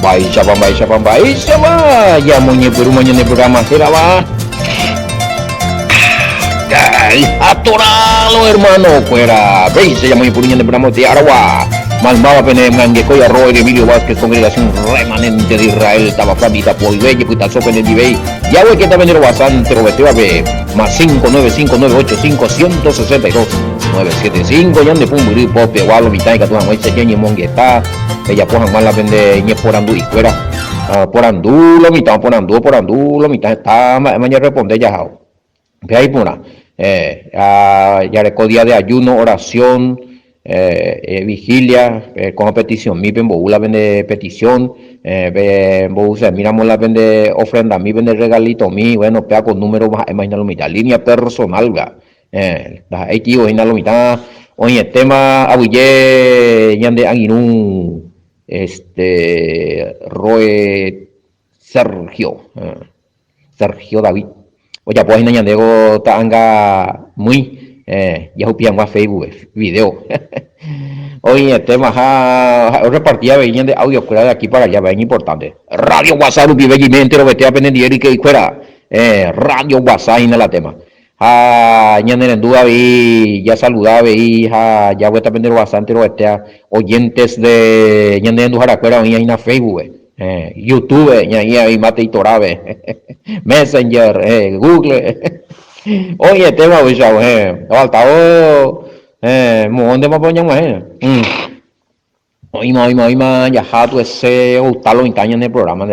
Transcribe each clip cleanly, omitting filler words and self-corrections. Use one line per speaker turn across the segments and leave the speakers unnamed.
Shaba, ya muñe por un mañana de programa, será va. Ay, atoralo hermano, fuera. Veis, se llama por un de programa de Aragua. Malmaba pene mangue ya Roy Emilio Vázquez, congregación remanente de Israel, estaba Fabita Polveye, puta sopa en el Dibey. Ya voy que también era bastante, Roberto Abe, más 595985162 975, ya de Pumburi, Pope, Walo, Mitaica, tu amor, Señor Mongueta, ella pojan mal la vende, ñe por andu y fuera. Por andú, lo mitad, lo mitad, está, mañana responde ya, jao. Ve ahí, pura. Ya recordía de ayuno, oración, vigilia, con petición, mi ven la vende petición, miramos la vende ofrenda, mi vende regalito, mi, bueno, pega con número más, imagina lo mitad, línea personal, ahí tío, imagina lo mitad, oye, tema, abuye, yande, anginun, Roe, Sergio David. Oye, pues en Ñandego tanga muy ya upian más Facebook video. Oye, el tema repartía venían de audio fuera de aquí para allá, bien importante. Radio WhatsApp vive y me entero vete a pendiente y que fuera radio WhatsApp en la tema. Ñandero en duda vi ya saludaba y ya voy a aprender bastante los oyentes de Ñandero en duda fuera en Facebook. YouTube, y mate y torabe, Messenger, Google. Oye, tema hoy ya, faltado, ¿dónde me ponen más? Hoy ya jato ese gustalo en el programa.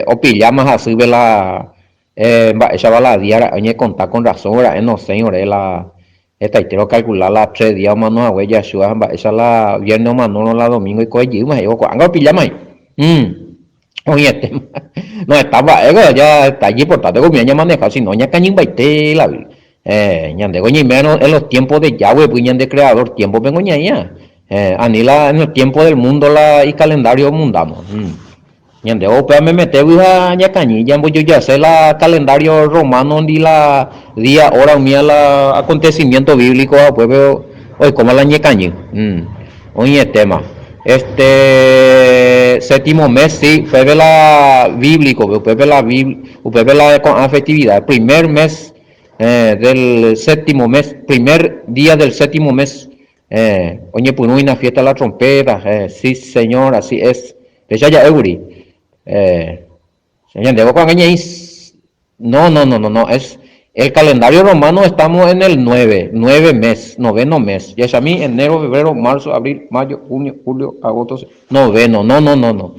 O pillamas así de la, esa va la diaria, oye, contar con razón, no sé, la. Esta y quiero calcular las 3 días más no huella esa la viernes más no la domingo y coge más yo anga pillama ahí. Oye no estaba ya está allí por tanto como ya maneja si no ya cañín baite la ñande goñi menos en los tiempos de Yahweh pues de creador tiempo vengo ya anila en el tiempo del mundo la y calendario mundano. Ñande opa me mete a ya cañilla yo ya sé la calendario romano ni la día hora mía la acontecimiento bíblico pues veo hoy como la ñecañi. Oye tema séptimo mes sí fue la bíblico fue la con afectividad primer mes del séptimo mes primer día del séptimo mes oye pues una fiesta de la trompeta sí señor así es ya Euri señor, debo con no, es el calendario romano, estamos en el 9 mes, noveno mes. Ya es a mí, enero, febrero, marzo, abril, mayo, junio, julio, agosto, noveno, no.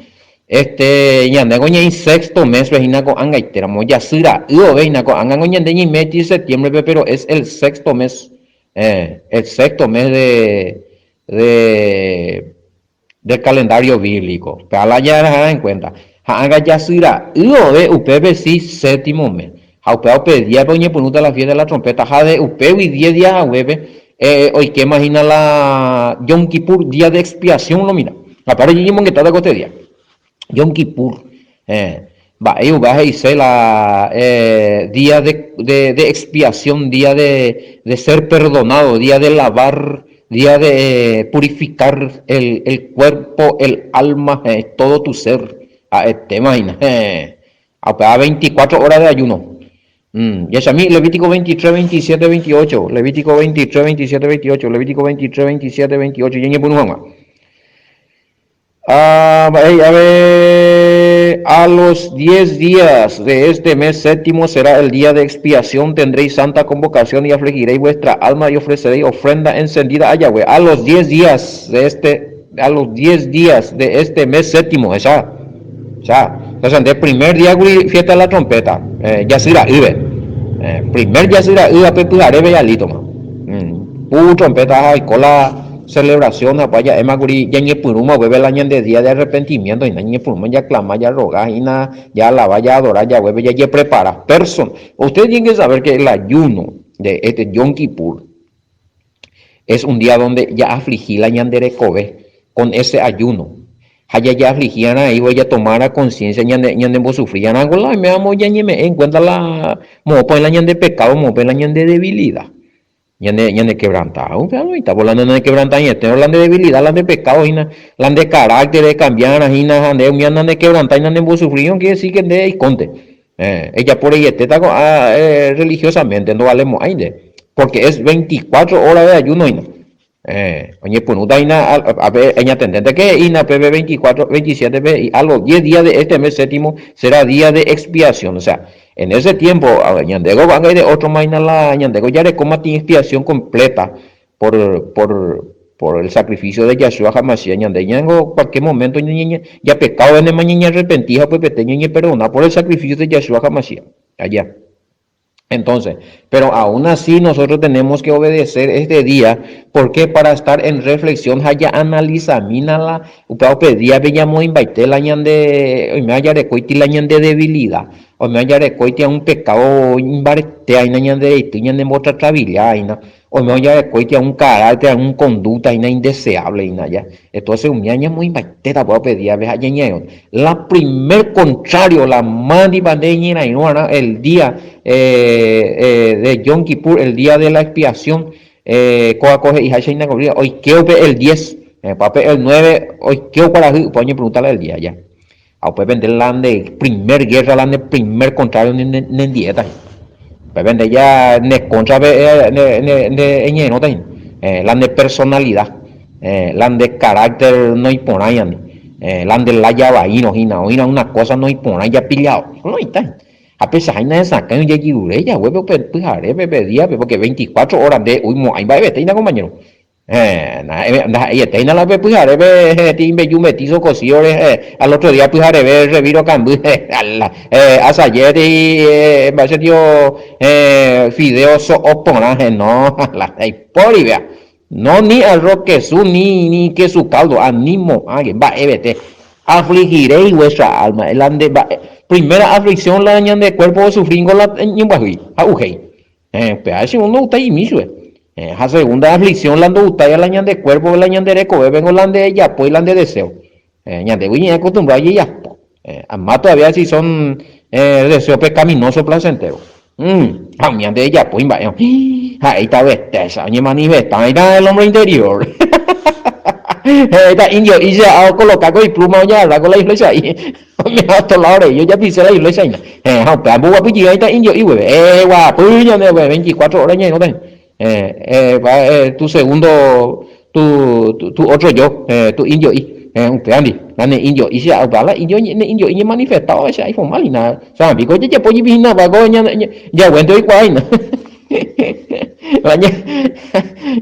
Ya nego sexto mes, vejina con anga y teramo, ya sira, vejina con anga goña de meti septiembre, pero es el sexto mes del calendario bíblico. Para ya en cuenta. Haga ya sira, UPB sí séptimo mes. Haupeo pedía poñe punuta la fiesta de la trompeta, de upeo y 10 días a webe, hoy que imagina la Yom Kippur, día de expiación, lo mira. Aparte yo que está de coste día. Yom Kippur, va a ser la día de expiación, día de ser perdonado, día de lavar, día de purificar el cuerpo, el alma, todo tu ser. Te imaginas, a 24 horas de ayuno. Y es a mí, Levítico 23, 27, 28, Levítico 23, 27, 28, Levítico 23, 27, 28, y en el a ver, a los 10 días de este mes séptimo será el día de expiación, tendréis santa convocación y afligiréis vuestra alma y ofreceréis ofrenda encendida a Yahweh. A los 10 días de este mes séptimo, entonces el primer día fiesta de la trompeta, ya será primer ya será pepujaré beyalito trompeta y cola celebración vaya emaguri ya ni puruma vuelve el año de día de arrepentimiento y ni puruma ya clama ya roga y ya la vaya a adorar ya vuelve ya prepara persona. Ustedes tienen que saber que el ayuno de este Yom Kippur es un día donde ya afligí la ñandere Kobe con ese ayuno. Ya afligían ahí voy a tomar a conciencia ñande vos sufrían algo la me amo ya ni me en cuenta la mo pues la ñande pecado mo pues la ñande debilidad. ñande quebrantado, pero está hablando de quebrantamiento, hablando de debilidad, hablando de pecado, hablando de carácter, de cambiar, hablando de quebrantar, hablando de sufrir, quiere decir que de conte. Ella por ella está religiosamente, no valemos aire, porque es 24 horas de ayuno, oye, pues no da a ver, ella tendente que ina PB 24, 27 y a los 10 días de este mes séptimo será día de expiación, o sea, en ese tiempo, ñandego van a ir de otro mañana la ñandego ya de coma tiene expiación completa por el sacrificio de Yahshua Hamashiach, ñandego cualquier momento ya pecado en el mañana arrepentija pues peteño y perdona por el sacrificio de Yahshua Hamashiach, allá. Entonces, pero aún así nosotros tenemos que obedecer este día, porque para estar en reflexión, haya analiza, mina la, upao pedía, veíamos invaite la ñande, o me haya recuiti la ñande debilidad, o me haya recuiti a un pecado invarte, hay ñande, ñande motra trabilidad, o me haya recuiti a un carácter, a un conducta, indeseable, ya. Entonces, un ñaña muy invaite, puedo pedir, veja ñaña, la primer contrario, la mandi bandeña, el día, de Yom Kippur, el día de la expiación, hoy quiero el 10, papel el 9, hoy quiero para poñe preguntarle el día ya. A pues vender la de primer guerra, la de primer contrario en dieta. Pues vender ya ne contra ne no ten, la de personalidad, la de carácter no imponayan, la de la llave no una cosa no imponan ya pillado. No está. A pesar de esa que ya lliure ya huevo pues día porque 24 horas de uy mo ahí va a compañero ella teina la pues timbe yo metizo cosiores al otro día pues reviro cambio hasta ayer y va a ser yo fideos oponaje no la pori vea no ni arroz queso ni queso caldo animo va evete afligiréis vuestra alma el ande primera aflicción la añan de cuerpo sufriendo la ñumbajui aujei pero segundo está ahí mismo a segunda aflicción la ando está la añan de cuerpo la añan de reco vengo la de ella pues la de deseo ñan de voy acostumbrado y ya además todavía si son deseo pecaminoso placentero ñan de ella pues vaya ahí está esa ñe manifesta ahí está el hombre interior está indio y se ha colocado y pluma ya la con la iglesia ahí me ha tolado yo ya pisé la iglesia ahí pero buah pues ahí está indio y güey guapo ya de 24 horas ya no ten tu segundo tu otro yo tu indio y Andy, nane indio y se habla indio y manifestado ese iPhone mal y nada sabe pico ya pues y nada va ya bueno y cuál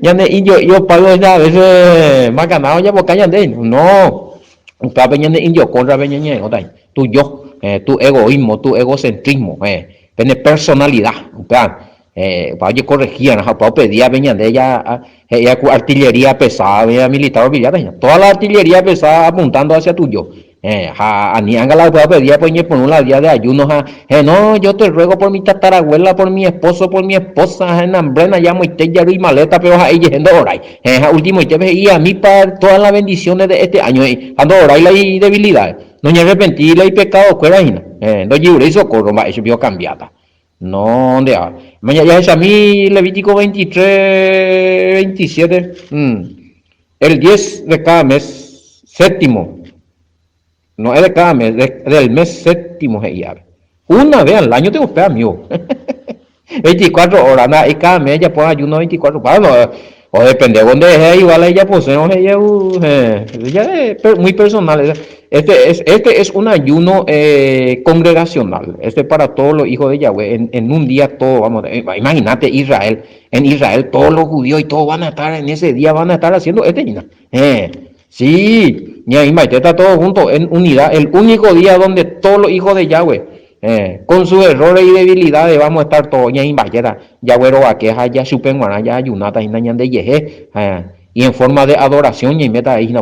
ya de yo pago ya a veces más ganado ya porque ya de no está veniendo indio contra veniendo tu yo tu egoísmo tu egocentrismo tiene personalidad para corregir para pedir venía de ella artillería pesada militar toda la artillería pesada apuntando hacia tu yo ni anga la puedo pedir pues por un día de ayuno no yo te ruego por mi tatarabuela por mi esposo por mi esposa en hambrena ya muy ya y maleta pero ahí yendo ahora último y a mí para todas las bendiciones de este año ando ahora y la debilidad no me arrepentí y pecado fuera no lliure y socorro eso vio cambiada no de mañana ya es a mí Levítico 23 27 el 10 de cada mes séptimo no es de cada mes, del mes séptimo una vez al año tengo usted amigo 24 horas nada, y cada mes ella pone ayuno 24 horas no, o depende de dónde es igual ella posee ella es muy personal este es un ayuno congregacional este es para todos los hijos de Yahweh en un día todo vamos imagínate Israel en Israel todos los judíos y todos van a estar en ese día van a estar haciendo sí y ahí está todo junto en unidad el único día donde todos los hijos de Yahweh con sus errores y debilidades vamos a estar todos ya en Bayera Yahweh o aqueja ya supen ya ayunata y nañan de yeje y en forma de adoración y meta ahí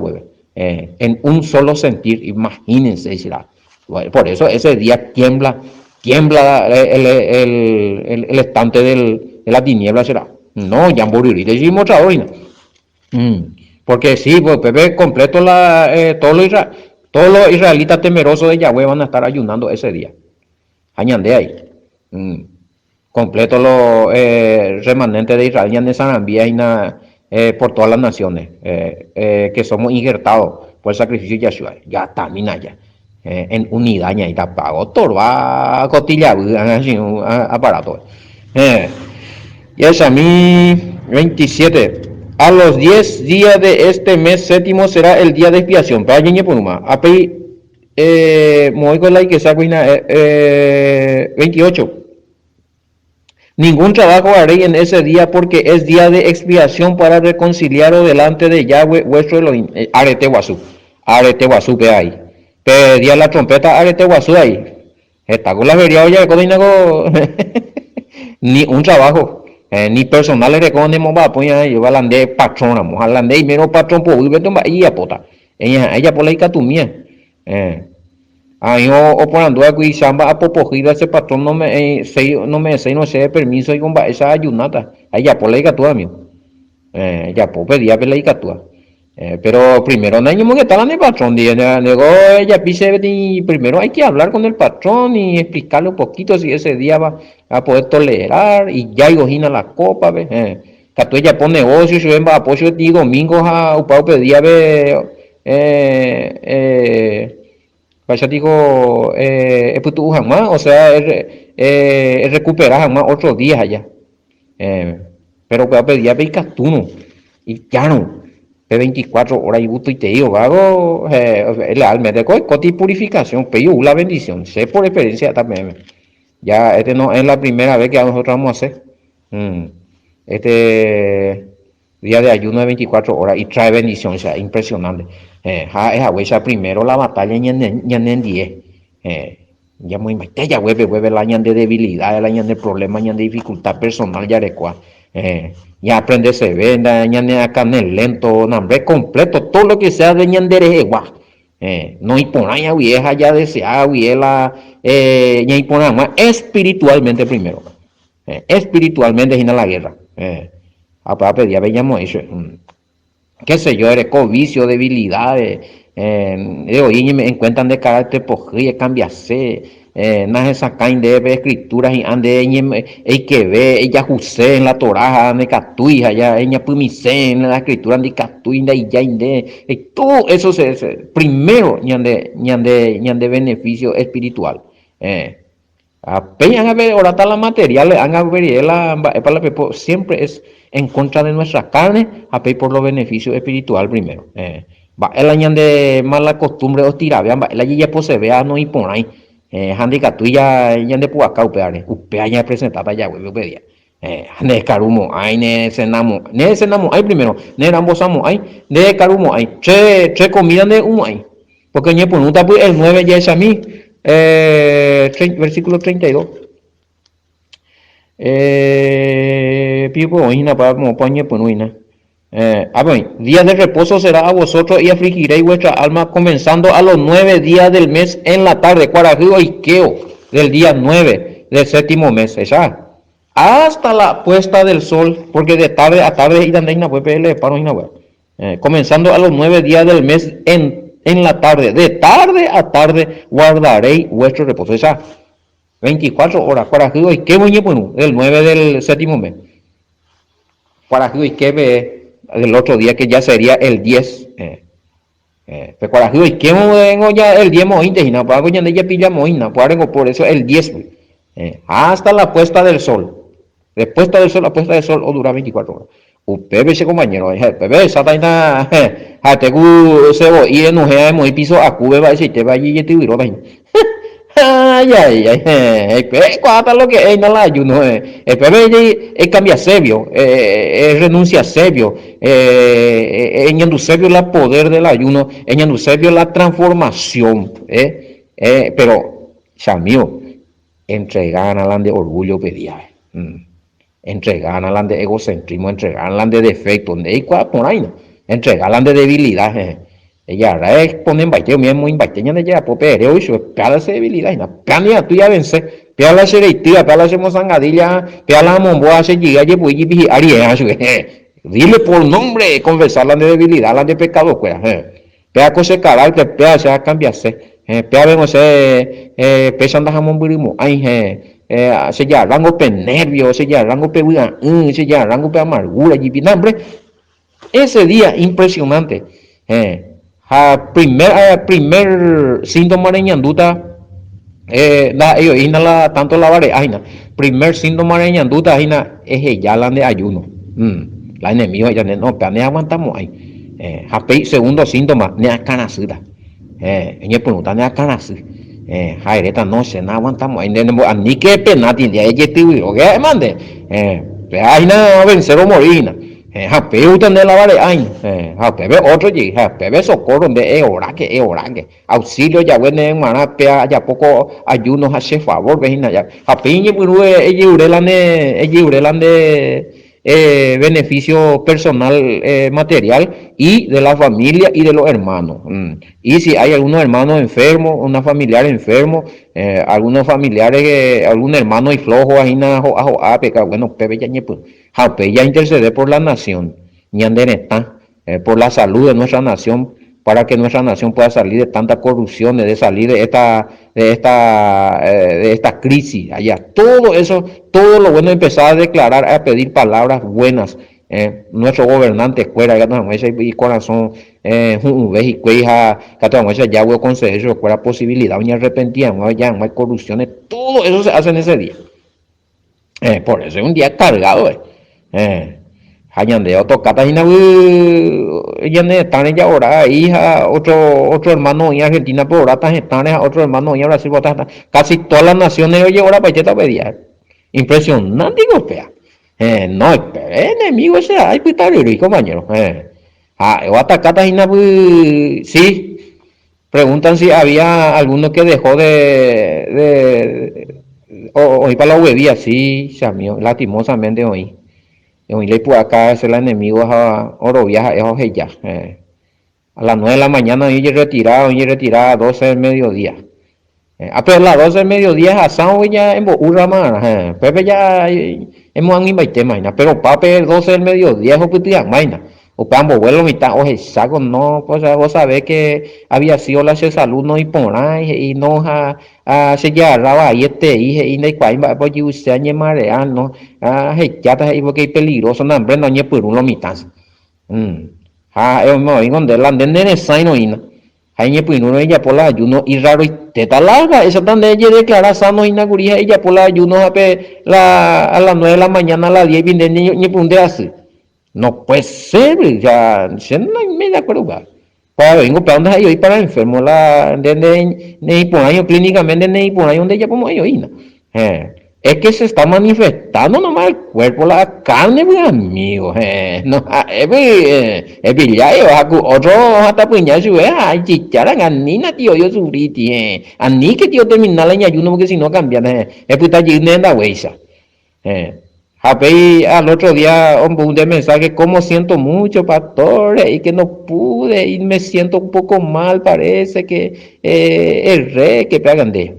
en un solo sentir imagínense por eso ese día tiembla el estante de la tiniebla será no ya moriré decimos otra hora porque sí, pues Pepe completo todos los israelitas temerosos de Yahweh van a estar ayunando ese día. Añade ahí. completo los remanentes de Israel ya de Sarambía y por todas las naciones, que somos injertados por el sacrificio de Yahshua, ya también allá, en unidad, ya está pago, torba, cotilla, aparato. Y es a mí, 27. A los 10 días de este mes séptimo será el día de expiación. Para allí por una. Api, muy con la que saco 28. Ningún trabajo haré en ese día porque es día de expiación para reconciliaros delante de Yahweh vuestro Elohim. Arete guasú, pe ahí. Pedía la trompeta, arete guasú ahí. Está con la vería, oye, ni un trabajo. Ni personal le recomendemos para apoyar yo hablando patrón, vamos hablando y menos patrón por hoy beto ella pota. Ella por la icatumía. Ahí o por ando aquí samba a popojida ese patrón no me no sé permiso y con esa ayunata. Ella por la icatua mío. Ya pues pedía por la icatua. Pero primero no hay que estar en el patrón. Luego ella pise y primero hay que hablar con el patrón y explicarle un poquito si ese día va a poder tolerar y ya igojina la copa. Que tú ella pone negocio, yo en apoyo y domingos a upao pedía vaya digo putu jamás, o sea recuperar jamás otros días allá. Pero puedo pedir a tú y ya no. De 24 horas y gusto y te digo, hago realmente coti purificación, pero la bendición, sé por experiencia también. Ya este no es la primera vez que nosotros vamos a hacer este día de ayuno de 24 horas y trae bendición, o sea, impresionante. Esa huella primero la batalla ya en 10. Ya muy ya vuelve la año de debilidad, el año de problemas, año de dificultad personal, ya recua. Ya aprende se venda, ya acá en el lento, nombre completo, todo lo que sea de ñandere igual. No impone a vieja ya desea la ya impone más espiritualmente primero. Espiritualmente sin la guerra. A pedir veíamos eso. Qué sé yo, eres vicio, debilidades. Hoy me encuentran de carácter pojía, cambiase. Nace sacan de escrituras y ande hay que ver ella juse en la Torah de catuija ya ella pumise en la escritura de catuinda y ya inde todo eso se primero ñande beneficio espiritual. Apenas a ver ahora está la material han a ver para la siempre es en contra de nuestra carne a por los beneficios espiritual primero. Va el año de mala costumbre o tirar vean el año ya se vea no y por ahí handicap tuya ya de puaca upea ya presentada ya güey pedía ne carumo ay ne cenamos ay primero ne rambosamos ay ne carumo ay che comida de uno ay porque ñe pregunta pues el 9 ya es a mí versículo 32 pipo oína para como pañe pues oína días de reposo será a vosotros y afligiréis vuestra alma comenzando a los 9 días del mes en la tarde, cuarajido y queo del día 9 del séptimo mes, ¿ya? Hasta la puesta del sol, porque de tarde a tarde y comenzando a los 9 días del mes en la tarde, de tarde a tarde guardaréis vuestro reposo, ¿ya? 24 horas, cuarajido y queo del 9 del séptimo mes. Cuarajido y queo el otro día que ya sería el 10 y que vengo ya el 10 mointe y no pago ya de pilla moina por eso el 10 hasta la puesta del sol de puesta del sol a puesta del sol o dura 24 horas upebe ese compañero pebe esa taina a te gu se voy y no he muy piso a cube va y te va y te viro ay, cuánto lo que es la ayuno, cambia serio, renuncia serio, en serio la poder del ayuno, en serio la transformación, pero, chamío, entregan a la de orgullo pedía, entregan a la de egocentrismo, entregan a la de defecto, por ahí, entregan a la de debilidad, ella ponen baiteo mismo en baiteña de ella popere hoy su cada debilidad na pania tú ya vence pela sereitia pela se mozangadilla pela momboa se llega ye pues y arie dile por nombre confesar la debilidad la de pecado pues pea cosa carácter pea se cambiarse pea vemos pesa anda jamón burimo ay se ya rango pe nervio, se ya rango pe se ya rango pe amargura y pinambre. Ese día impresionante. Primer síntoma de ñanduta, tanto la vare, aina. Primer síntoma de ñanduta, aina, es ya la de ayuno. La enemigo ya no, pero ne aguantamos ahí. Segundo síntoma, ne acanacida. Ella pregunta, ne acanacida. Jaireta no se no aguantamos ahí. Ni que penati, de ahí estoy, o que mande. Aina vencer o morir. Jape utan de la vare ay, jape otro y jape socorro de oraque, auxilio ya bueno en manapea ya poco ayunos hace favor vecina ya jape ni puru de beneficio personal material y de la familia y de los hermanos. Y si hay algunos hermanos enfermos, una familiar enfermo, algunos familiares, algún hermano y flojo, ahí nada, bueno, pepe ya ñepo, ya interceder por la nación, por la salud de nuestra nación, para que nuestra nación pueda salir de tanta corrupción, de salir de esta crisis allá. Todo eso, todo lo bueno empezar a declarar, a pedir palabras buenas. Nuestro gobernante fuera ya no y corazón y cueja ya voy a conceder fuera posibilidad ni arrepentía ya no hay corrupciones, todo eso se hace en ese día. Por eso es un día cargado. Hañandeo tocata y ella están ella ahora hija otro hermano en Argentina por ahora están otro hermano en Brasil casi todas las naciones oye ahora para esta pedía impresionante digo fea. No enemigo ese hay pues está compañero. O atacata y sí preguntan si había alguno que dejó hoy para la huevía sí lastimosamente hoy le puedo acá es el enemigo a oro viaja es ya. A las 9 de la mañana y retirado 12 del mediodía. Pero a las 12 del mediodía asado ya en Bourra más. Pepe ya hemos invitado mañana, pero pape 12 del mediodía es oportunidad mañana. O pambo vuelo mitad o saco no, pues vos sabés que había sido la salud no y por ahí y no se llevaba y y no hay cual pues yo usted añe mareal no ya está ahí porque es peligroso no hombre no ñe por uno mitad. Me vengo de la de saino y no hay ñe por uno ella por la ayuno y raro y teta larga esa tan de ella declara sano y naguría ella por la ayuno a las 9 de la mañana a las 10 viene ñe por un de así. No puede ser, ya no me de acuerdo. Para vengo para donde hay para enfermo la de por año clínicamente de por año donde ya como yo es que se está manifestando nomás el cuerpo la carne mi amigo no es pillayo otro hasta puñal su ay chichara ganina tío yo sufrí a ni que tío terminar el ayuno porque si no cambian es puta llena de la huesa al otro día un mensaje como siento mucho pastor y que no pude y me siento un poco mal parece que el rey que pegan de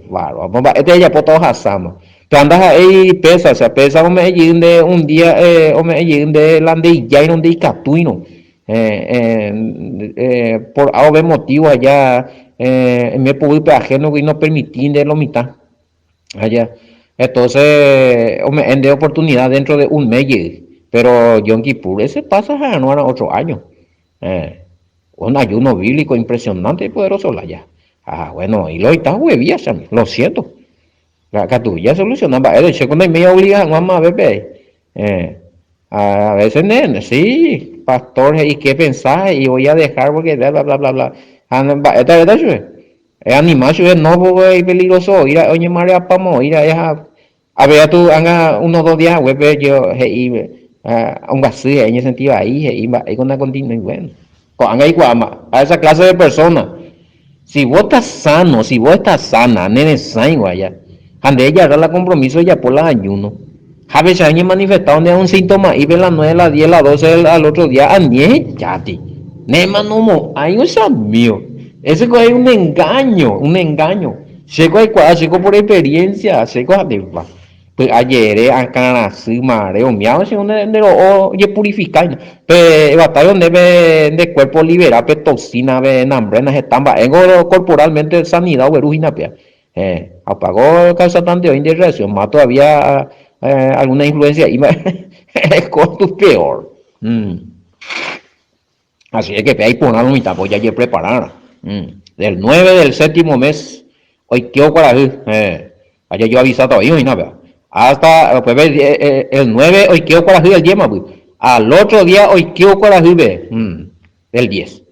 este ya por todos asamos pero andas ahí pesa o sea pesa o me de un día o me de la de ya y donde catuino por algún motivo allá me pude ajeno y no permití de lo mitad allá. Entonces, en de oportunidad dentro de un mes, pero Yom Kippur ese pasa no era otro año. Un ayuno bíblico impresionante y poderoso la ya. Bueno, y lo está huevías, lo siento. La catulla solucionaba, el checo no me obliga mamá a bebé. A veces, sí, pastor, ¿y qué pensás? Y voy a dejar porque bla, bla, bla, bla, bla. Esta verdad, es animal, no es peligroso, ir a oye, María Pamo, ir a ver tú haga unos 2 días web yo a un vacío en ese sentido ahí y con una continua y bueno a esa clase de personas si vos estás sano si vos estás sana nene sain allá ande ella hará la compromiso ya por la ayuno a veces hay manifestado donde un síntoma y ven las 9 las 10 las 12 al otro día añe ya ti nema no hay un mío ese es un engaño Checo por experiencia, checo de pues ayer acá sí mareo miau si donde oye purificar pe batalla de cuerpo liberar pe toxina de hambre na estamba ego corporalmente sanidad o erugina pe Apagó causa tanto de reacción, más todavía alguna influencia y es con tu peor. Así es que hay por una mitad, pues ya hay que preparar. Del 9 del séptimo mes, hoy quiero para allá yo avisado todavía y nada. Hasta pues, el 9 hoy quiero para el 10 pues. Al otro día hoy quiero para del 10.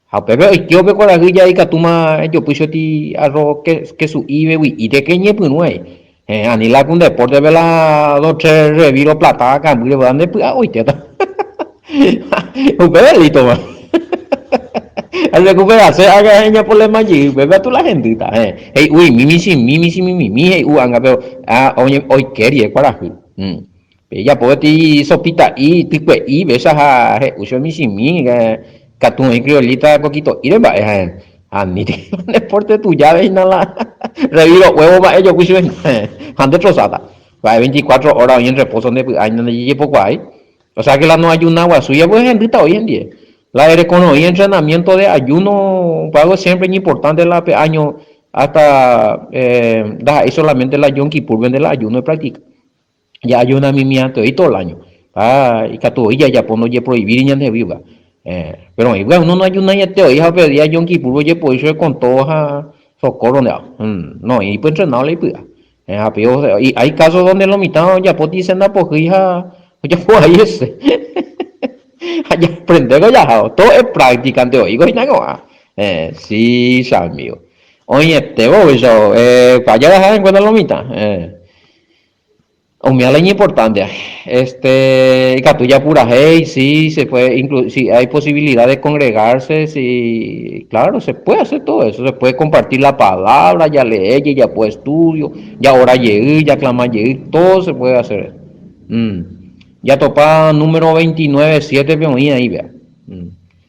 A pepe hoy quiero que para ya y catuma yo puse ti arroz que su ibe y de que ñe pues no hay. Anila con deporte de la noche reviro plata acá, muy de dónde pues hoy te está. Un bebé listo, man. Al recuperarse, haga ella problema allí, bebe a tú la gentita, hey, uy, mimi, hey, anga, pero, hoy quería, para ella puede ti sopita y tipo y besas a, uso mimi, catún y criolita, coquito, y de va, ni te deporte tu llave y nada, reviro huevo, va, ellos, pues, ande trozada, va, 24 horas hoy en reposo, donde, hay, donde llegue poco hay, o sea que la no hay una agua suya, pues, gentita, hoy en día. La economía y entrenamiento de ayuno, algo siempre es importante la año hasta solamente la Yom Kippur vende el ayuno de práctica. Ya ayuna mimiante y todo el año. Y que todo ya pono ya prohibir y ya de viva. Pero uno no ayuna ya te oía pedir a Yom Kippur oye pues eso con todo a socorro no y pues entrenarle y hay casos donde lo mitad ya pues dicen la pojija ya pues ahí ese allá aprender ya todo es práctica ante hoy sí salmio oye te voy yo para allá dejar en cuenta lo mitad o mira la importante catuya pura hey sí se puede incluir si hay posibilidad de congregarse sí claro se puede hacer todo eso se puede compartir la palabra ya leer ya pues estudio ya ahora llegué ya clama llegué todo se puede hacer ya topa número 29 7 oía ahí vea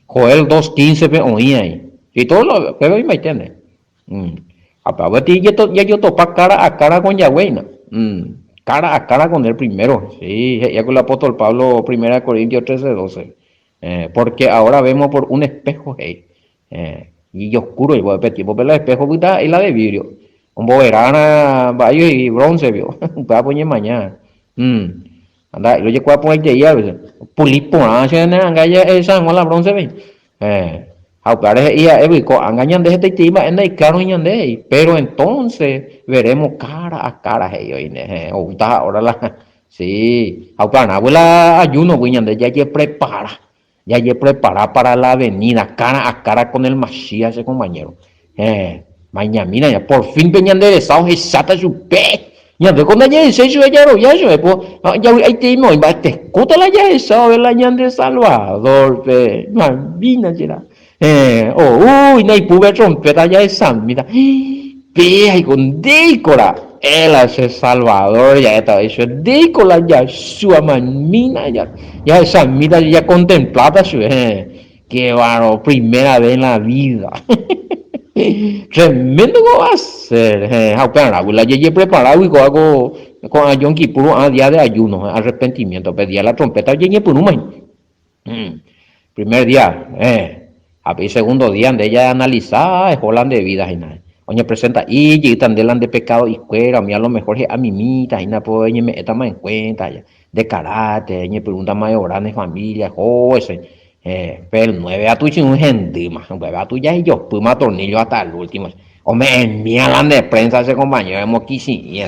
Joel 2:15 oía ahí y todo lo pero me entiende ya yo topa cara a cara con Yahweh cara a cara con él primero, sí, ya con el apóstol Pablo, 1 Corintios 13:12, porque ahora vemos por un espejo, hey, y oscuro, y voy a repetir, por el espejo y la de vidrio, un boverana, vallo y bronce, vio, va a poner mañana, anda, lo llevo a poner ya, pulipo, anga ya esa, no la bronce, ve, Aupare y engañan de este tema en el claro pero entonces veremos cara a cara ahora la sí aupana abuela ayuno de ya ye prepara para la avenida cara a cara con el Mashiach ese compañero mañana mira ya por fin venían de desao y sata su pe ya de cuando ya se yo ya lo ya yo pues ya hay tema y va te escuta la ya desao de la de Salvador pe mira uy, puve trompeta ya de San, mira, vea, y con dícola, él hace Salvador, ya está eso, dícola, ya, su amamina, ya esa mira, ya contemplada, su, qué barro, primera vez en la vida. Tremendo que va a ser, abuela, ya preparado y con a Yom Kippur, a día de ayuno, arrepentimiento, pedía la trompeta, ya por un año. Primer día, a segundo día de ella analizar es Holland de vida y nada. Oye, presenta y también de pecado y cuera, a mí a lo mejor es a mimita y nada, pues me está más en cuenta ya, de carácter, me pregunta más de familia, ese, pero 9 a tu un gente más, 9 a tu ya y yo, pues más tornillo hasta el último. Hombre, envían de prensa ese compañero de moquisi y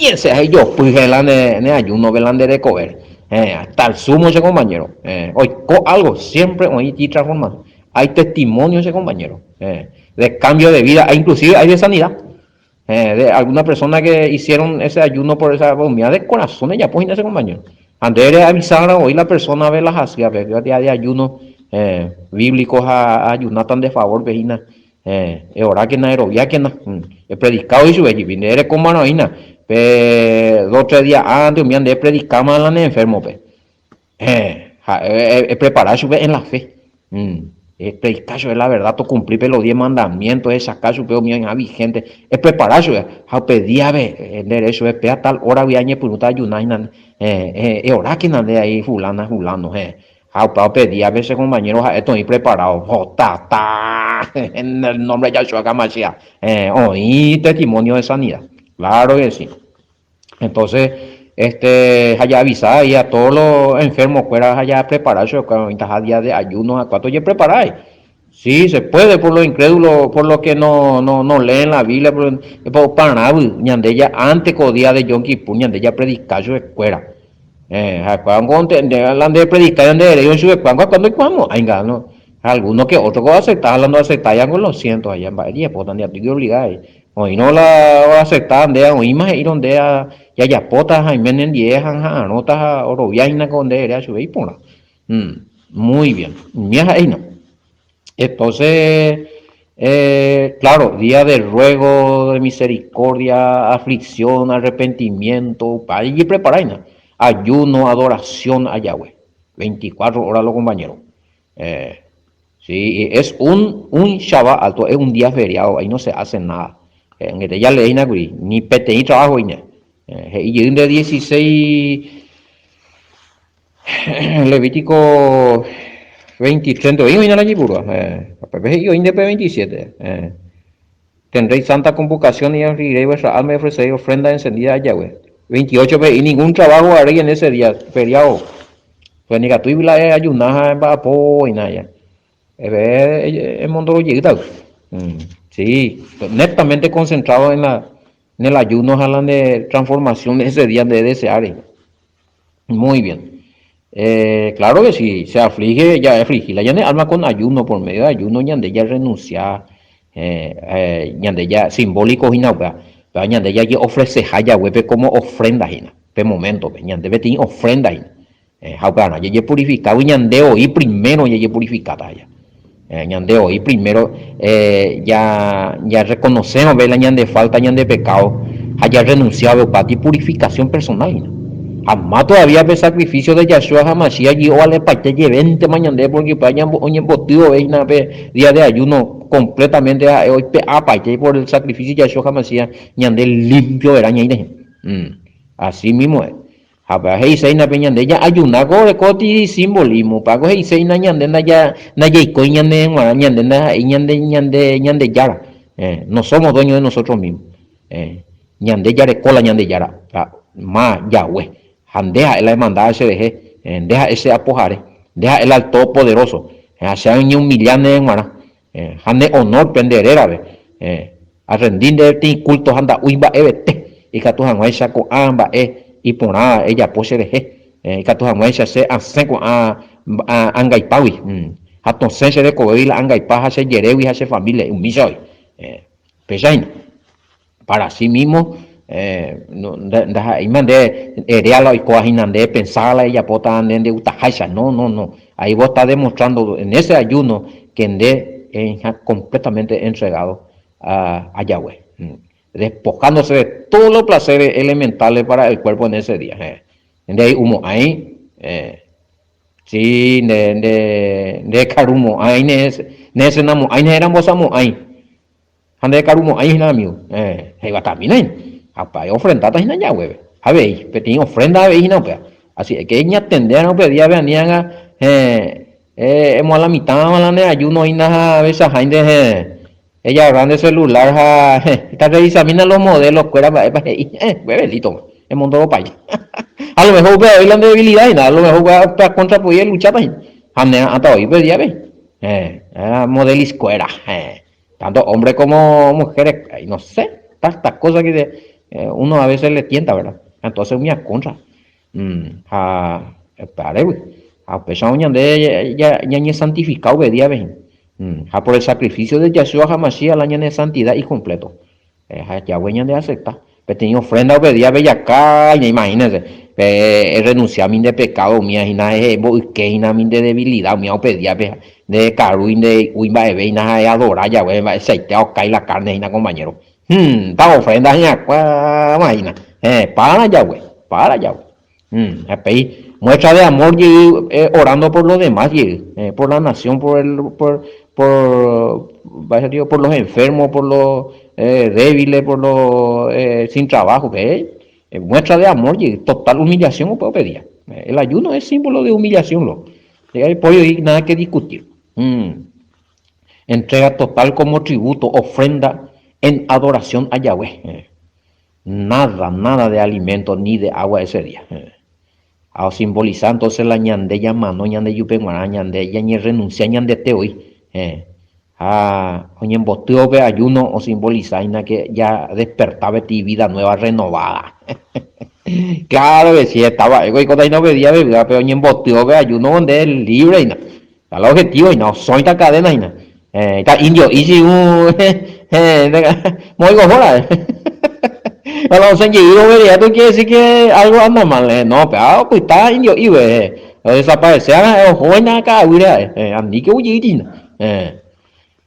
ese yo, pues de ayuno, velan de comer. Hasta el sumo ese compañero. Hoy algo, siempre hoy y transformación. Hay testimonio ese compañero. De cambio de vida, inclusive hay de sanidad. De alguna persona que hicieron ese ayuno por esa unidad de corazón, ya pues ese compañero. Antes de avisar hoy la persona ve las hacía, de ayuno bíblicos a ayunar tan de favor, vejina. Ahora que Nairobi, que he predicado y su viene eres como Manoína. 2 o 3 días antes me han de predicar más a los enfermos preparar en la fe predicar es la verdad to cumplir los 10 mandamientos es sacar su peo bien vigente es preparar a pedir a ver el derecho es a tal hora voy a por una ayunar ahora que nade ahí fulano a pedir a veces compañeros estoy preparado en el nombre de Yahshua HaMashiach. Oí testimonio de sanidad. Claro que sí. Entonces, allá avisar y a todos los enfermos, fuera allá prepararse, a día de ayuno, a cuatro ya preparáis. Sí, se puede por los incrédulos, por los que no leen la Biblia, para nada, ñande ya antes que día de Yom Kippur, ñande ya predicar su escuela. Cuando hablan de predicar en derecho en su escuela, cuando hay no. Algunos que otros que aceptar, hablando de aceptar, ya con los cientos allá en Bahía, pues donde hay que obligar. Hoy no la aceptan, de hoy más ir donde ya ya potas, Jaime en 10, anotas, oro viaje con de derecho, y por muy bien, mira ahí no. Entonces, claro, día de ruego, de misericordia, aflicción, arrepentimiento, para y preparar, ayuno, adoración a Yahweh. 24 horas los compañeros. Sí, es un Shabbat alto, es un día feriado, ahí no se hace nada. En este ya leí ni pete ni trabajo, y de 16 Levítico 23, hoy en la Yipura, yo indepe 27. Tendréis santa convocación y abriré vuestra alma y ofreceréis ofrenda encendida a Yahweh. 28, y ningún trabajo haré en ese día, feriado. Pues ni gatu y la ayunaja en Bapo y nada. El mundo lo llega. Sí, netamente concentrado en el ayuno, hablan de transformación de ese día de desear. Muy bien. Claro que si se aflige, ya aflige. La llane alma con ayuno, por medio de ayuno, ñande ya renunciar, ñande ya simbólico, ñande ya ofrece haya huepe como ofrenda, pe momento, ñande ve tiene ofrenda, jaupana, ya purificado, ñande hoy primero ya purificada ya. Ñande hoy primero ya reconocemos, ve la ñande falta, ñande pecado, haya renunciado, para ti purificación personal. Jamás todavía ve sacrificio de Yahshua Hamashiach y o ale pache llevente mañana porque payan oñe botido día de ayuno completamente hoy pache por el sacrificio de Yahshua Hamashiach ñande limpio era ñaine. Así mismo es. Haba heiseina peñande ya ayuna gore coti simbolismo pago heiseina ñande na ya iko ñande ñande na ñande yara. No somos dueños de nosotros mismos. Ñande yare cola ñande yara. Ma Yahweh. Deja el mandar ese deje, deja ese apojare, deja el alto poderoso, hacia un humillante en mara, hande honor penderera, a rendir de ti culto anda uiba ebete, y que tu hanguay saco amba y por nada ella pose deje, y que tu hanguay se hace con angaipawi, a tu sense de cobrila angaipa, hace yerewi, hace familia, un misoy, pesain, para sí mismo. Real y coaginande pensarla ella pota de utajaisa no ahí vos estás demostrando en ese ayuno que completamente entregado a Yahweh, despojándose de todos los placeres elementales para el cuerpo en ese día. De ahí humo ahí sí de carumo ahí nese namo ahí éramos ahí ande carumo ahí namigo va también apa ofrenda na Yahweh habéis petin ofrenda habéis no pues así que ella atender no pedía venían hemos a la mitad a la ayuno y nada a veces gente ella grande celular está revisando los modelos fuera bebelito el mundo lo país a lo mejor puede haber la debilidad y nada a lo mejor para contra podía luchar pues hasta hoy pedía modelis fuera tanto hombres como mujeres no sé tantas cosas que uno a veces le tienta, ¿verdad? Entonces me contra. Pare, a pesar de ya santificado de día, por el sacrificio de Yahshua Hamashiach la ña de santidad y completo. Ya güey de aceptar. Pero tenía ofrenda obedía bella acá, imagínense. Renunciar a mi de pecado, mi ajina que ina mi de debilidad, mi obedía de caruin de uimba de veina de adorar ya güey, aceiteado cae la carne ina compañero. Está ofrenda ya, imagina. Para Yahweh, para Yahweh. Muestra de amor y orando por los demás, por la nación, por los enfermos, por los débiles, por los sin trabajo, muestra de amor y total humillación no puedo pedir. El ayuno es símbolo de humillación, no hay nada que discutir. Entrega total como tributo, ofrenda en adoración a Yahweh. Nada de alimento ni de agua ese día. A simbolizar entonces la ñande llamando ñande yupenguara ñande ya ni renuncia ñande te hoy. A oñen boteo ve ayuno o simboliza que ya despertaba ti vida nueva renovada. Claro que sí, estaba, ego y cosa no pedía bebida, pero ni en boteo ve ayuno donde es libre y no. El objetivo y no, soy esta cadena y no. Está indio, y si un, muy gojora. A los seguidos, vería, tú quieres decir que algo anda mal, no, pero pues está indio y ve, desaparecer a los jóvenes acá, andi que huye,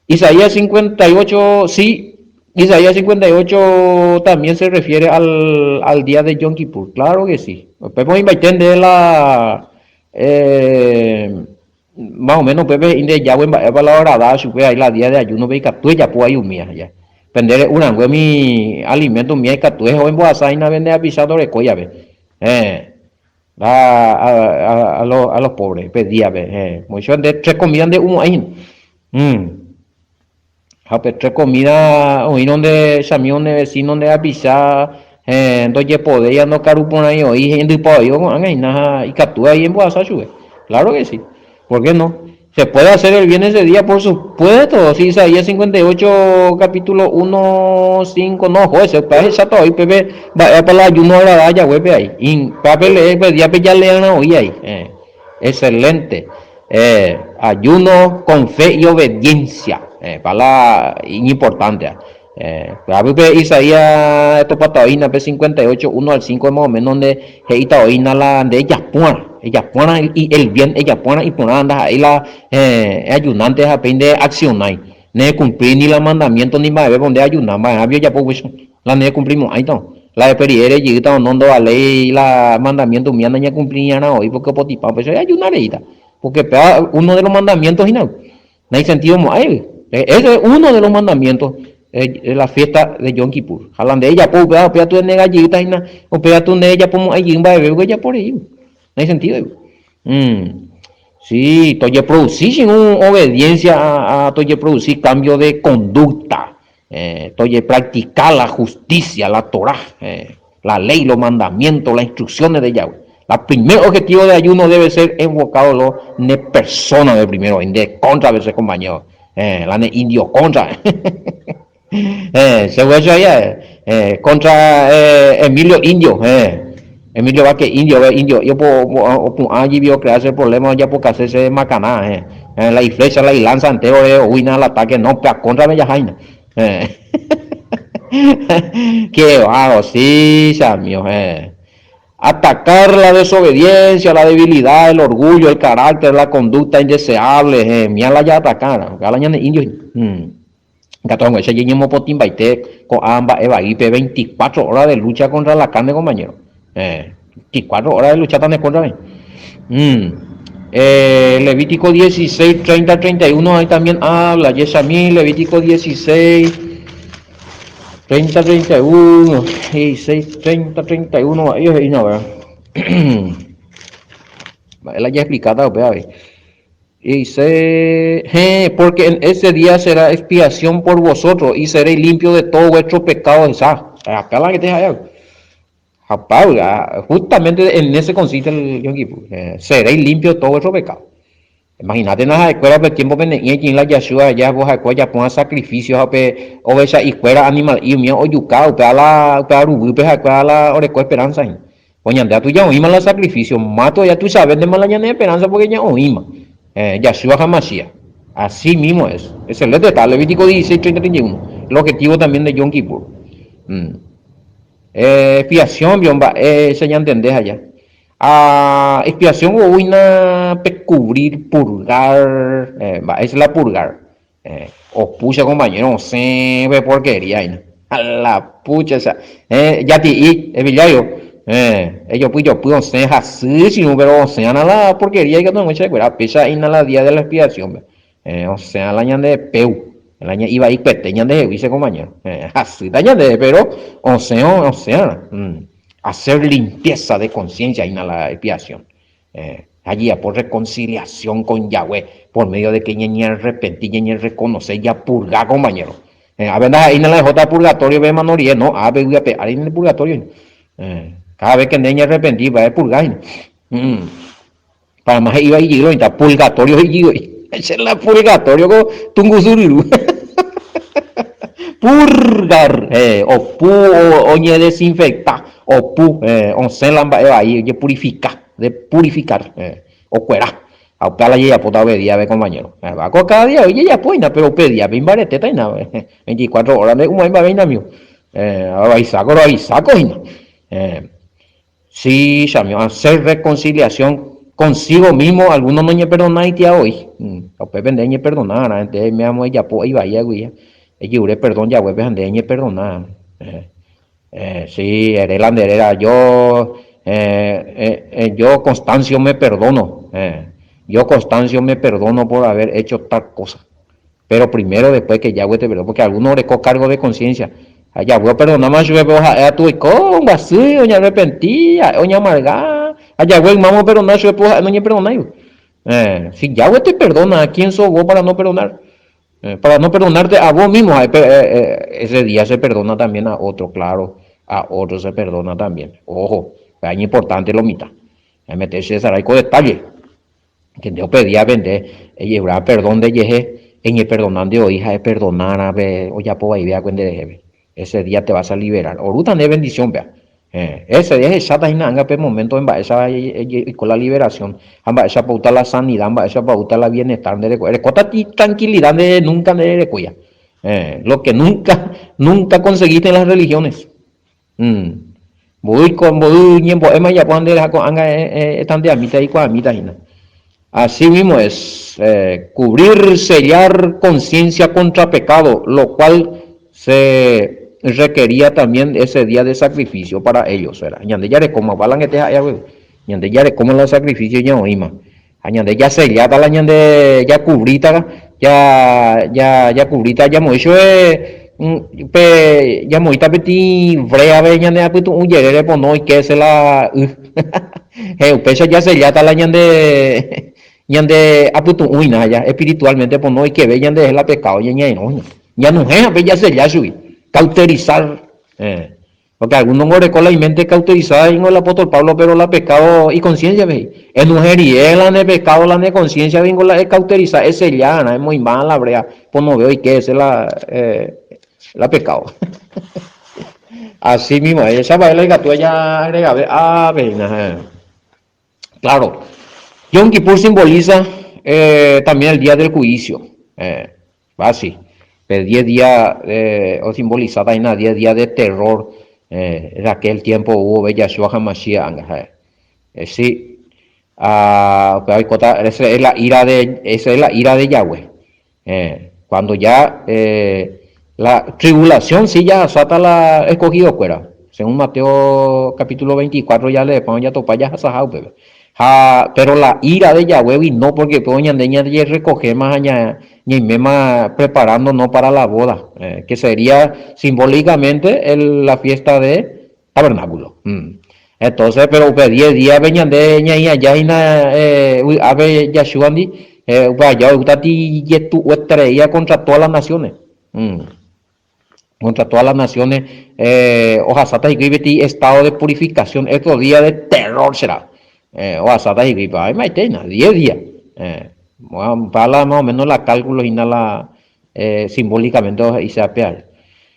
Isaías 58, sí, Isaías 58 también se refiere al día de Yom Kippur, claro que sí. Podemos invitar de la, más o menos, Pepe, inde ya buen para la hora da, su ahí la día de ayuno, ve que ya puede ayumir ya. Pender una güey mi alimento mía y que tú es hoy en Boazaina vende avisado de coya, ve. A los pobres, pedía, ve. Muchos de tres comidas de humo ahí. Tres comida hoy donde sami donde vecino donde avisa entonces podía no carupon ahí hoy gente po yo ahí nada y captura ahí en Boasa sube. Claro que sí. ¿Por qué no? Se puede hacer el bien ese día, por supuesto. Sí, Isaías 58, capítulo 1, 5, no, joder, se puede hacer todo ahí, pepe, va para la ayuno a la vaya, güey, ahí. Y papel, pues ya lean hoy ahí. Excelente. Ayuno con fe y obediencia. Para importante. Isaías, esto para Taoína, P58, 1 al 5, más o menos, donde Taoína la de ella pone y el bien, ella pone y pone anda ahí la ayunante aprende a accionar. No cumplir ni los mandamientos ni más, donde ayunar, más había ya pues la no cumplimos ahí no. La de periere llegita no la ley la mandamiento mía no ya cumplían hoy porque potipa pues ayunar ahí porque uno de los mandamientos y no hay sentido más ese es uno de los mandamientos la fiesta de Yom Kippur hablan de ella pues pega tú de gallita y na o pega tú de ella como allí va a beber ya por ahí no hay sentido sí toye producir sin obediencia a toye producir cambio de conducta toye practicar la justicia la Torah la ley los mandamientos las instrucciones de Yahweh. El primer objetivo de ayuno debe ser enfocado en la persona de primero, en de contra veces compañero, la de indio contra, se fue allá, contra Emilio Indio, Emilio va que indio, yo por allí vio crearse el problema ya por hacerse macaná, la flecha, la lanza entero, huina al ataque, no, pero contra Bella Jaina, qué vago, sí, Samio, Atacar la desobediencia, la debilidad, el orgullo, el carácter, la conducta indeseable, mía la ya atacar, galañan indios. Gatón, ese lleñemo potín baite con ambas eva IP 24 horas de lucha contra la carne, compañero. 24 horas de lucha también contra mí. Levítico 16, 30, 31, ahí también habla, Yesamí, Levítico 16. 30, 31, 16, 30, 31, ellos ahí no, ¿verdad? Él haya explicado, ¿verdad? Y dice, porque en ese día será expiación por vosotros y seréis limpios de todo vuestro pecado. Acá la que te haya. Justamente en ese consiste el Yom Kippur. Seréis limpios de todo vuestro pecado. Imagínate en las escuelas de tiempo y en la Yashua ya vos ya pongan sacrificios o esa escuela animal y mío o yucao para rubu para la oreco esperanza oye anda tú ya oíma los sacrificios mato ya tú sabes de mala de esperanza porque ya oíma Yashua Hamashiach así mismo es el detalle Levítico 16 30 31 el objetivo también de Yom Kippur expiación biomba se ya entendés allá expiación o una cubrir, purgar, es la purgar. O pucha compañero, se ve porquería. A la pucha esa. Ya te y, villayo. Ellos pues yo puedo ser así, sino pero o sea, la porquería que no mucha cuera, pesa en la día de la expiación. O sea, la año de peu. El año iba a ir peteña de vice compañero. Así daña de, pero o sea. Hacer limpieza de conciencia en la expiación. allí ya por reconciliación con Yahweh, por medio de que ñe arrepentir, ñe reconocer, ya purgar, compañero. A ver, ahí en la J purgatorio ve manoría, no, a ver, ahí en el purgatorio. Cada vez que ñe arrepentir, va a purgar. Para más iba a ir, está purgatorio, ese es la purgatorio con tungusuriru. Purgar, o pu, o ñe desinfectar, o pu, onsen lamba, ahí, purificar, de purificar, o cuera. A pala ya puta obedía ve compañero. Va con cada día, oye ya pues, pero pedía, bien barete, está nada, 24 horas de como va a mío. Ahí saco, sí, Shamio, hacer reconciliación consigo mismo, algunos no me perdonan y tía hoy. O pepe de perdonar, entonces me amo ella, pues, iba a güey. Ella juré perdón, ya vuelve a de perdonar. Sí, era yo Constancio me perdono. Yo Constancio me perdono por haber hecho tal cosa. Pero primero después que Yahweh te perdonó, porque algunos recó cargo de conciencia. A Yahweh perdona más, yo a tu con así, oña arrepentía, oña amargada. A Yahweh vamos a perdonar, yo no me perdonar. Si Yahweh te perdona, ¿quién sos vos para no perdonar? Para no perdonarte a vos mismo, ese día se perdona también a otro, claro, a otro se perdona también. Ojo, es importante lo mitad. Meterse ese araico detalle. Que Dios pedía vender, llevar perdón de yeje, en perdonar de hoy, hija de perdonar, a ver, o ya puedo ir a cuenta de jefe. Ese día te vas a liberar. Oruta de bendición, vea. Ese día es chata y nanga, pero momento en esa con la liberación, amba esa pauta la sanidad, amba esa pauta la bienestar de recota tranquilidad de nunca de recuya. Lo que nunca conseguiste en las religiones. Voy con voy tiempo, es más ya cuando anga están de amita y con amita y así mismo es, cubrir, sellar conciencia contra pecado, lo cual se requería también ese día de sacrificio para ellos. Ñande ya de como balan este allá, ñande ya de como los sacrificios ya oíma. Añade ya sellada la ñande ya cubrita, ya cubrita, ya mo eso es ya mo ita peti brea ve ñande aputu un yerere pono y que se la pesa ya sellada la ñande ñande aputu uina ya espiritualmente pono y que ve ñande es la pecado ya no es ya se ya subí cauterizar, porque algunos no con la mente cauterizada en el apóstol Pablo, pero la pecado y conciencia, ¿veis? Es mujer la de pecado, la de conciencia, vengo la de cauterizar, es sellana, es muy mala, brea, pues no veo y qué es la pecado. Así mismo, esa baila y gato ella agrega, claro, Yom Kippur simboliza también el día del juicio, así. 10 días, o simbolizada en 10 días de terror, en aquel tiempo hubo Yahshua HaMashiach, sí, esa es la ira de Yahweh, cuando ya la tribulación sí ya sata la escogido fuera, según Mateo capítulo 24 ya le ponen ya topa ya sajao, pero la ira de Yahweh no porque ponen de recoger más allá ni mema preparándonos para la boda, que sería simbólicamente la fiesta de tabernáculo. Entonces, pero 10 días venían de ña y allá y ave Yashuandi, vaya, utati yetu estrella contra todas las naciones. Contra todas las naciones, Ojasata y Gribeti, estado de purificación, estos días de terror será. Ojasata y Gribeti, ay, maitena, 10 días. Para más o menos la cálculo y nada simbólicamente y se apear.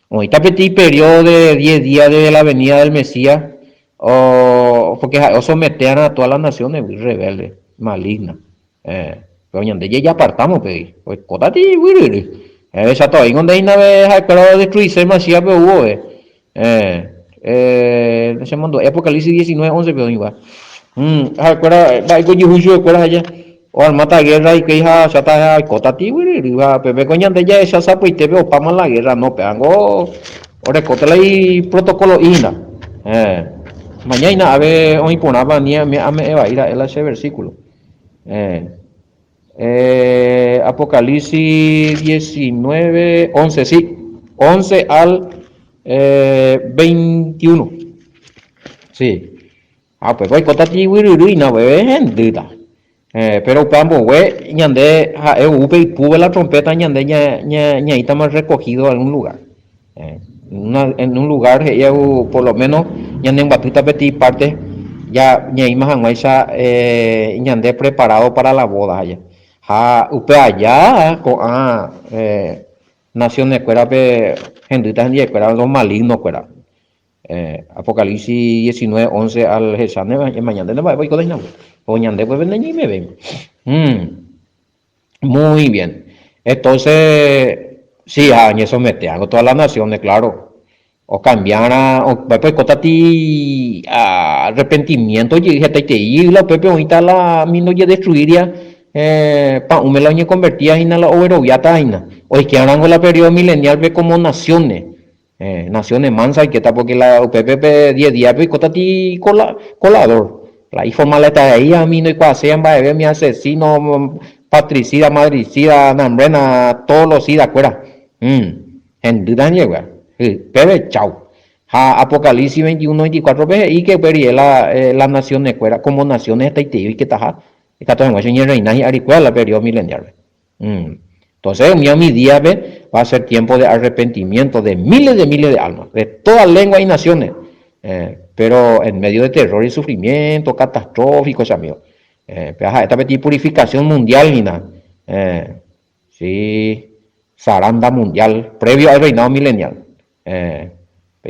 Ahorita petit periodo de 10 días de la venida del Mesías, porque sometían a todas las naciones rebeldes, malignas. Pero ya apartamos, pues, cótate, esa todo, y donde hay una vez, pero destruirse el Mesías, pero hubo, se mandó, Apocalipsis 19, 11, pero igual. Recuerda, va con Yuhuyo, recuerda allá. O al mata guerra y que hija ya está cotati iba pepe coñan de ya esa sapo y te veo para la guerra no peango ore cotela y protocolo ina mañana a ver hoy ponaba ni a me va a ir a ese versículo Apocalipsis 19 11 sí 11 al 21 sí pues voy cotati ina bebé gente Pero pambo, güey, ñande, upe y pube la trompeta, ñande, ña, está más recogido en un lugar. En un lugar, ya, por lo menos, ñande en batuta peti parte, ya, ña más anguaisa, ñande preparado para la boda, ya. Upe allá, nación escuela, gente, gente, escuela, los malignos, escuela. Apocalipsis 19, 11 al Gesane, mañana voy con el o ñande pues ven y me ven. Muy bien. Entonces, sí, añe somete a todas las naciones, claro. O cambiara, o pues cotati arrepentimiento, y dije, la pepe ahorita la mino ya destruiría, pa un melange convertía en la overoviata, o es que ahora con la periodo milenial ve como naciones. Naciones mansas y que está porque la UPP 10 días pues cotati colador la informaleta de ahí a mí no hay cuase en va mi asesino patricida madricida nambrena todos los sida fuera en duda llega pero chao Apocalipsis 21 24 veces y que vería las naciones fuera como naciones está y que taja y que está en reina y aricuela la periodo milenial. Entonces, mi día va a ser tiempo de arrepentimiento de miles de almas, de todas lenguas y naciones, pero en medio de terror y sufrimiento catastróficos, amigos. Esta vez purificación mundial, Nina. Sí, zaranda mundial, previo al reinado milenial. Pero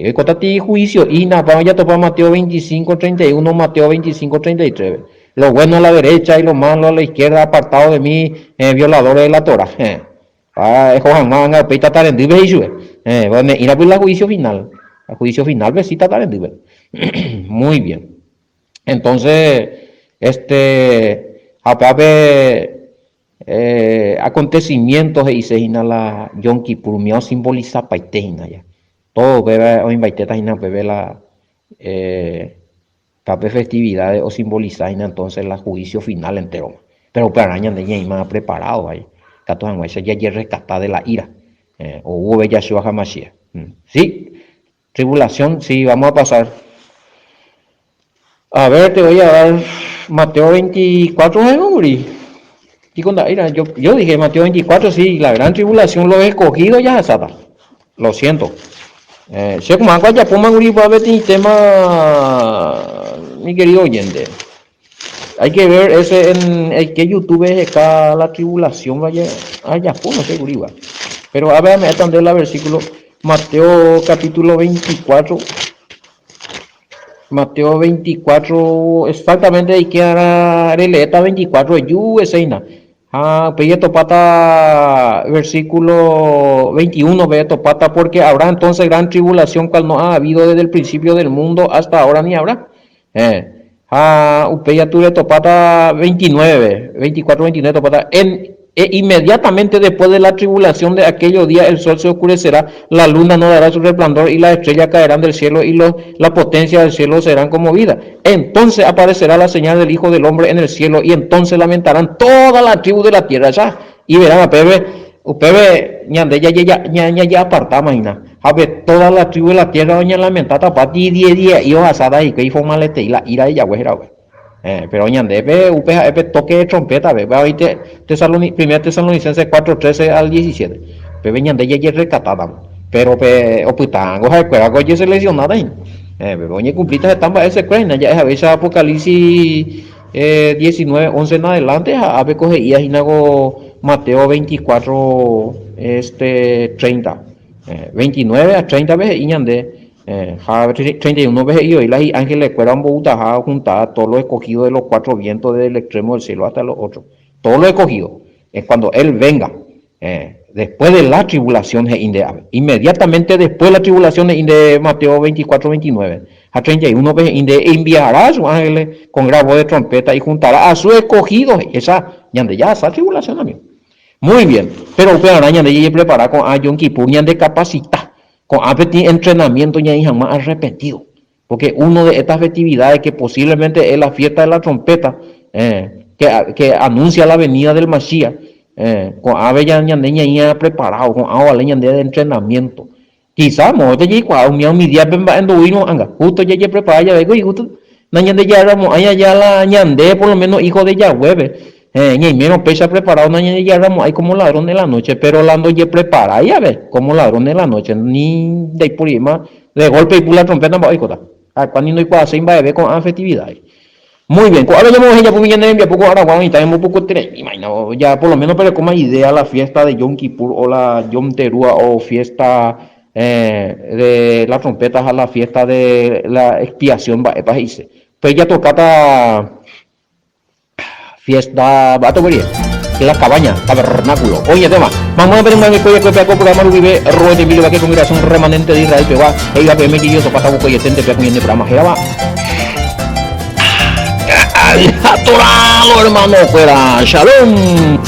hay cosas de juicio, y nada, vamos a topar Mateo 25, 31, Mateo 25, 33. Lo bueno a la derecha y lo malo a la izquierda, apartado de mí, violadores de la Torah. Johan Manga, peita tarendube y sube. Bueno, ir a ver el juicio final. El juicio final, besita tarendube. Muy bien. Entonces, acontecimientos y se la Yom Kippur, me simboliza paiteina ya. Todo bebe o invaiteta y bebe la cape festividades o simboliza entonces el juicio final entero. Pero para años de ya más preparado ahí. Cato ya ya rescatada de la ira. O hubo bella Shua Hamashiach. Sí, tribulación, sí, vamos a pasar. A ver, te voy a dar Mateo 24 de Uri. Yo dije Mateo 24, sí, la gran tribulación lo he escogido ya, Sata. Lo siento. Se como agua ya pongan Uri para ver el tema, mi querido oyente. Hay que ver ese en el que YouTube es acá la tribulación vaya allá, no sé Uri. Pero a ver, me atendé el versículo Mateo capítulo 24. Mateo 24, exactamente hay que releta 24 de Yueseina. Peye topata versículo 21, ve topata porque habrá entonces gran tribulación cual no ha habido desde el principio del mundo hasta ahora ni habrá. Upeya tu topata 29, 24, 29 topata inmediatamente después de la tribulación de aquellos días el sol se oscurecerá, la luna no dará su resplandor y las estrellas caerán del cielo y la potencia del cielo serán conmovidas. Entonces aparecerá la señal del Hijo del Hombre en el cielo y entonces lamentarán toda la tribu de la tierra ya y verán a Pebe ñande ya aparta maina. A ver toda la tribu de la tierra doña lamentata pati 10 días y asada y que fue malete y la ira de Yahweh era pero ñande ve toque de trompeta ve ahorita primera Tesalonicenses 4, 13 al 17 ve ñande ya rescatada pero oputango ja cuera goye seleccionada ahí oye cumplita de tamba ese creen ya es a veces Apocalipsis 19, 11 en adelante a ver coge y ahí nago Mateo 24 30 29 a 30 veces y ñande 31 veces y hoy las ángeles fueron juntadas todos los escogidos de los cuatro vientos desde el extremo del cielo hasta los otros. Todos los escogidos. Es cuando Él venga. Después de la tribulación inmediatamente después de la tribulación de Mateo 24, 29 a 31 veces enviará a sus ángeles con gran voz de trompeta y juntará a sus escogidos. Esa tribulación amigo. Muy bien. Pero araña de preparar con Yom Kippur de capacitar. Con entrenamiento ya jamás arrepentido. Porque una de estas festividades que posiblemente es la fiesta de la trompeta, que anuncia la venida del Mashiach, con ave ya preparado, con agua leña de entrenamiento. Quizás, mi día justo ya preparado, ya vengo y justo, ya la ñande por lo menos hijo de Yahweh, Ñe menos pecha preparado na ñe ya ramo hay como ladrón de la noche, pero lando ye prepara, ya ves, como ladrón de la noche, ni de purima, de golpe y pula trompeta, va a cota. Cuando no hay cuadra se invade con afectividad. Muy bien, ahora ya me voy a poner en ya poco ahora vamos a estar un poco imagina, ya por lo menos pero como idea la fiesta de Yom Kippur o la Yom Teruah o fiesta de las trompetas a la fiesta de la expiación va a irse. Pues ya tocata fiesta va a tocar que la cabaña, tabernáculo. Oye, tema, vamos a ver un coya que pega programa vive rueda de video que congregación remanente de Israel que va, ella PM que yo sopata buco y tente pega con el programa, va. Atorado, hermano, fuera. Shalom.